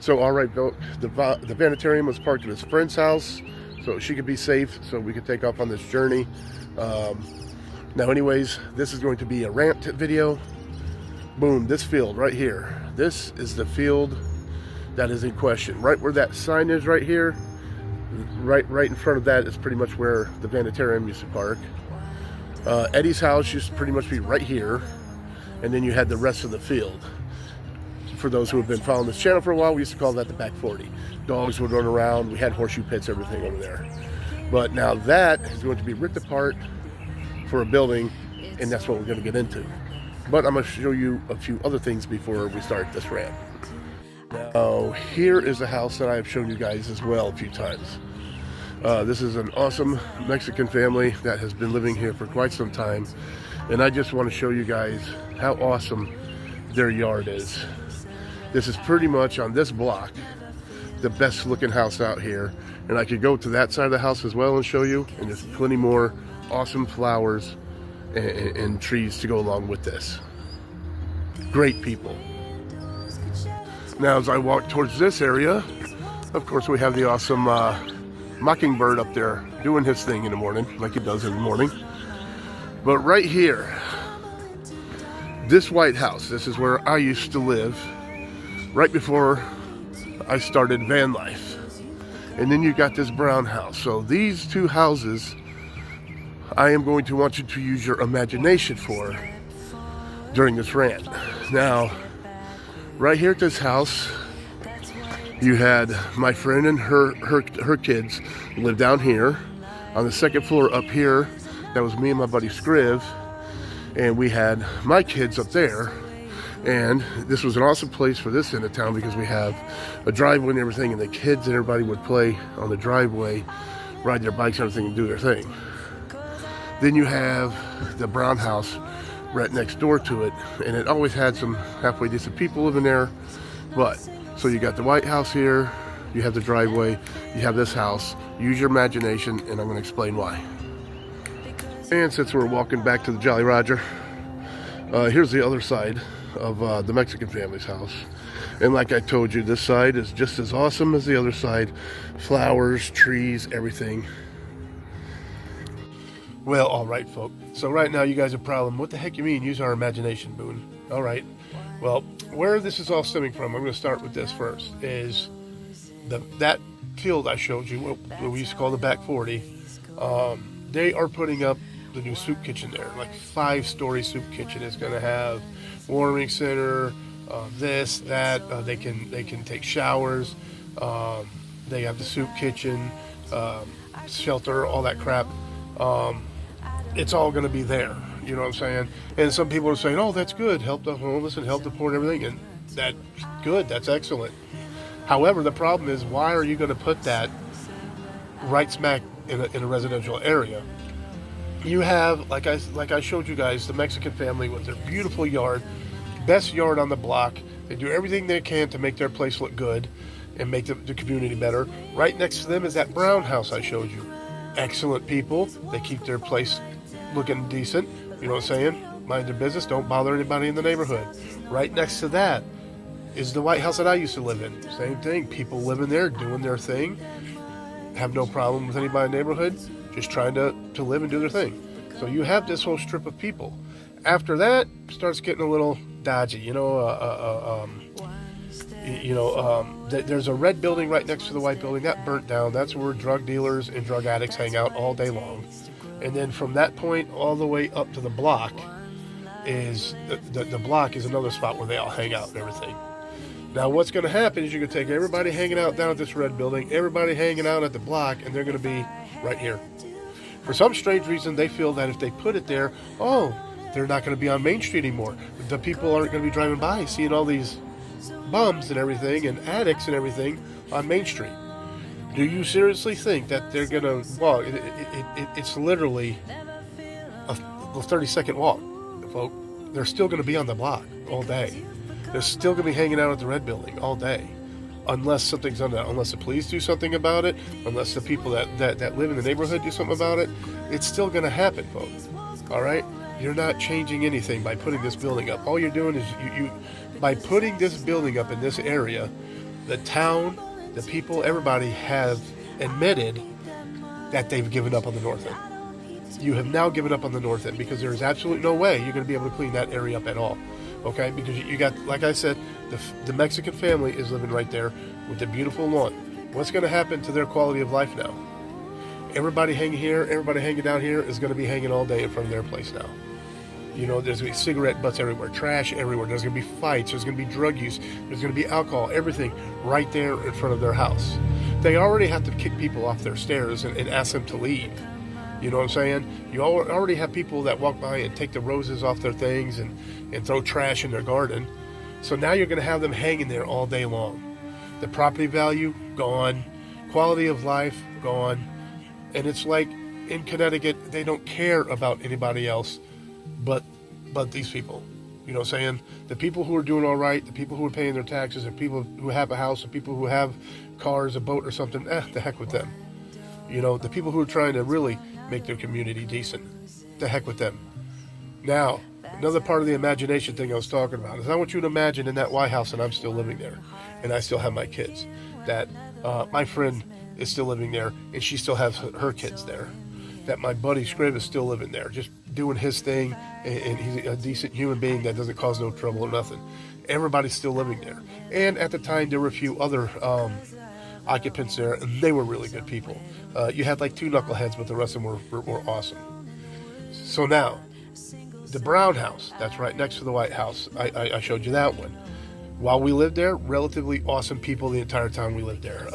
So, all right, the Vanitarium was parked at his friend's house, so she could be safe, so we could take off on this journey. Now, anyways, this is going to be a rant video. Boom, this field right here. This is the field that is in question. Right where that sign is right here, right in front of that is pretty much where the Vanitarium used to park. Eddie's house used to pretty much be right here, and then you had the rest of the field. For those who have been following this channel for a while, we used to call that the back 40. Dogs would run around, we had horseshoe pits, everything over there. But now that is going to be ripped apart for a building, and that's what we're going to get into. But I'm going to show you a few other things before we start this rant. Now, here is a house that I have shown you guys as well a few times. This is an awesome Mexican family that has been living here for quite some time, and I just want to show you guys how awesome their yard is. This is pretty much on this block the best looking house out here, and I could go to that side of the house as well and show you, and there's plenty more awesome flowers and trees to go along with this. Great people. Now as I walk towards this area, of course we have the awesome mockingbird up there doing his thing in the morning, like he does every morning. But right here, this White House, this is where I used to live right before I started van life. And then you got this brown house. So these two houses, I am going to want you to use your imagination for during this rant. Now, right here at this house, you had my friend and her kids live down here. On the second floor up here, that was me and my buddy Scriv, and we had my kids up there. And this was an awesome place for this end of town because we have a driveway and everything, and the kids and everybody would play on the driveway, ride their bikes and everything, and do their thing. Then you have the brown house right next door to it, and it always had some halfway decent people living there. But so you got the White House here, you have the driveway, you have this house. Use your imagination, and I'm going to explain why. And since we're walking back to the Jolly Roger, here's the other side of the Mexican family's house. And like I told you, this side is just as awesome as the other side. Flowers, trees, everything. Well, all right, folks. So right now you guys have a problem. What the heck you mean, use our imagination, Boone? All right. Well, where this is all stemming from, I'm going to start with this first, is that field I showed you, what we used to call the back 40. They are putting up the new soup kitchen there, like 5-story soup kitchen. It's going to have warming center, this, that. They can take showers. They have the soup kitchen, shelter, all that crap. It's all going to be there. You know what I'm saying? And some people are saying, "Oh, that's good. Help the homeless and help the poor and everything." And that's good. That's excellent. However, the problem is, why are you going to put that right smack in a residential area? You have, like I showed you guys, the Mexican family with their beautiful yard, best yard on the block. They do everything they can to make their place look good and make the community better. Right next to them is that brown house I showed you. Excellent people. They keep their place looking decent. You know what I'm saying? Mind their business. Don't bother anybody in the neighborhood. Right next to that is the White House that I used to live in. Same thing. People living there, doing their thing. Have no problem with anybody in the neighborhood. Just trying to live and do their thing. So you have this whole strip of people. After that, starts getting a little dodgy. There's a red building right next to the white building that burnt down. That's where drug dealers and drug addicts hang out all day long. And then from that point all the way up to the block is the block is another spot where they all hang out and everything. Now what's going to happen is you're going to take everybody hanging out down at this red building, everybody hanging out at the block, and they're going to be right here. For some strange reason, they feel that if they put it there, they're not going to be on Main Street anymore. The people aren't going to be driving by seeing all these bums and everything and addicts and everything on Main Street. Do you seriously think that they're going to, well, it's literally a 30-second walk, folks. They're still going to be on the block all day. They're still going to be hanging out at the red building all day. Unless something's done, unless the police do something about it, unless the people that live in the neighborhood do something about it, it's still going to happen, folks. All right? You're not changing anything by putting this building up. All you're doing is, you by putting this building up in this area, The town, the people, everybody have admitted that they've given up on the North End. You have now given up on the North End because there is absolutely no way you're going to be able to clean that area up at all. Okay? Because you got, like I said, the Mexican family is living right there with the beautiful lawn. What's going to happen to their quality of life now? Everybody hanging here, everybody hanging down here is going to be hanging all day in front of their place now. You know, there's going to be cigarette butts everywhere, trash everywhere. There's going to be fights. There's going to be drug use. There's going to be alcohol, everything right there in front of their house. They already have to kick people off their stairs and ask them to leave. You know what I'm saying? You already have people that walk by and take the roses off their things and throw trash in their garden. So now you're going to have them hanging there all day long. The property value, gone. Quality of life, gone. And it's like in Connecticut, they don't care about anybody else but these people. You know what I'm saying? The people who are doing all right, the people who are paying their taxes, the people who have a house, the people who have cars, a boat or something, the heck with them. You know, the people who are trying to really make their community decent, the heck with them. Now, another part of the imagination thing I was talking about is I want you to imagine in that White House and I'm still living there and I still have my kids, that my friend is still living there and she still has her kids there, that my buddy Scrib is still living there, just doing his thing, and he's a decent human being that doesn't cause no trouble or nothing. Everybody's still living there. And at the time, there were a few other occupants there, and they were really good people. You had like 2 knuckleheads, but the rest of them were awesome. So now, the Brown House, that's right next to the White House. I showed you that one. While we lived there, relatively awesome people the entire time we lived there.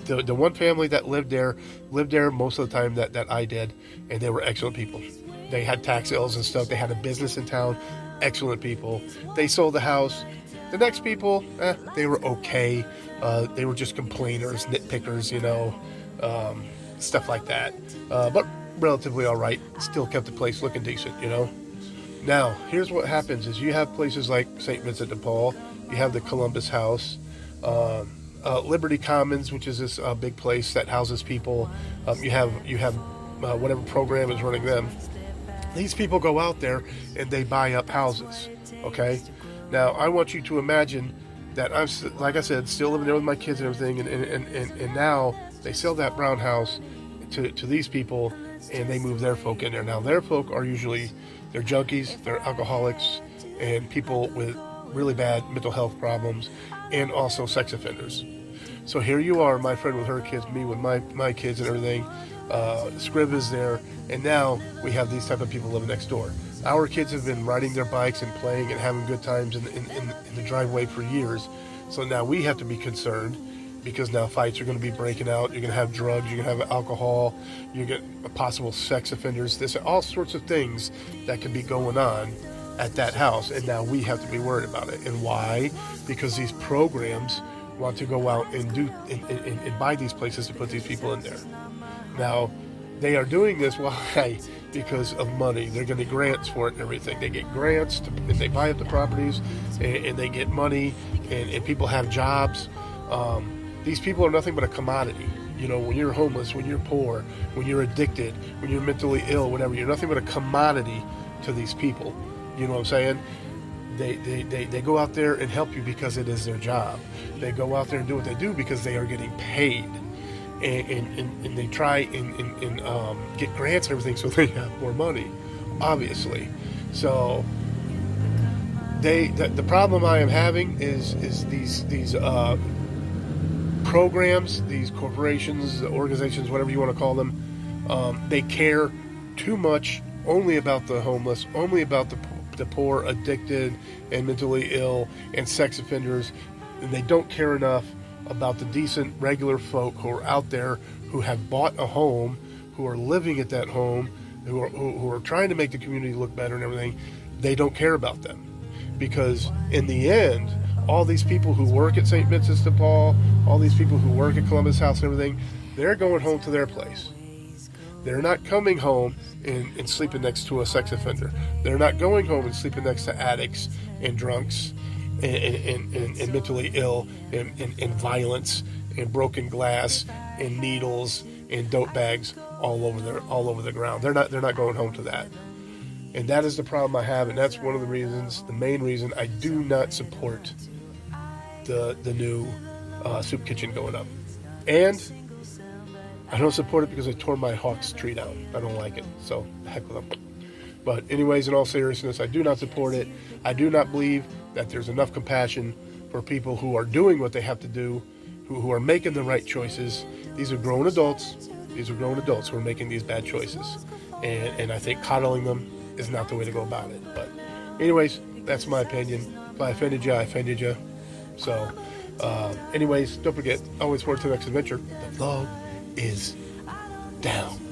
The one family that lived there most of the time that I did, and they were excellent people. They had tax sales and stuff. They had a business in town. Excellent people. They sold the house. The next people, they were okay. They were just complainers, nitpickers, you know, stuff like that. But relatively all right. Still kept the place looking decent, you know. Now, here's what happens is you have places like St. Vincent de Paul. You have the Columbus House. Liberty Commons, which is this big place that houses people. You have whatever program is running them. These people go out there and they buy up houses. Okay. Now I want you to imagine that I'm, like I said, still living there with my kids and everything, and now they sell that Brown House to these people, and they move their folk in there. Now their folk are usually they're junkies, they're alcoholics, and people with really bad mental health problems, and also sex offenders. So here you are, my friend with her kids, me with my kids and everything. Scrib is there, and now we have these type of people living next door. Our kids have been riding their bikes and playing and having good times in the driveway for years. So now we have to be concerned because now fights are going to be breaking out. You're going to have drugs. You're going to have alcohol. You get possible sex offenders. There's all sorts of things that can be going on at that house, and now we have to be worried about it. And why? Because these programs want to go out and do and buy these places to put these people in there. Now, they are doing this, why? Because of money. They're getting grants for it and everything. They get grants, and they buy up the properties, and they get money, and people have jobs. These people are nothing but a commodity. You know, when you're homeless, when you're poor, when you're addicted, when you're mentally ill, whatever, you're nothing but a commodity to these people. You know what I'm saying? They go out there and help you because it is their job. They go out there and do what they do because they are getting paid. And they try and get grants and everything so they have more money, obviously. So the problem I am having is these programs, these corporations, organizations, whatever you want to call them, they care too much only about the homeless, only about the poor, addicted, and mentally ill, and sex offenders, and they don't care enough about the decent, regular folk who are out there, who have bought a home, who are living at that home, who are trying to make the community look better and everything. They don't care about them, because in the end, all these people who work at St. Vincent's de Paul, all these people who work at Columbus House and everything, they're going home to their place. They're not coming home and sleeping next to a sex offender. They're not going home and sleeping next to addicts and drunks and mentally ill and violence and broken glass and needles and dope bags all over the ground. They're not going home to that. And that is the problem I have, and that's one of the reasons, the main reason I do not support the new soup kitchen going up. And I don't support it because I tore my Hawks tree down. I don't like it, so heck with them. But anyways, in all seriousness, I do not support it. I do not believe that there's enough compassion for people who are doing what they have to do, who are making the right choices. These are grown adults. These are grown adults who are making these bad choices. And I think coddling them is not the way to go about it. But anyways, that's my opinion. If I offended you, I offended you. So anyways, don't forget, always forward to the next adventure. The vlog is down.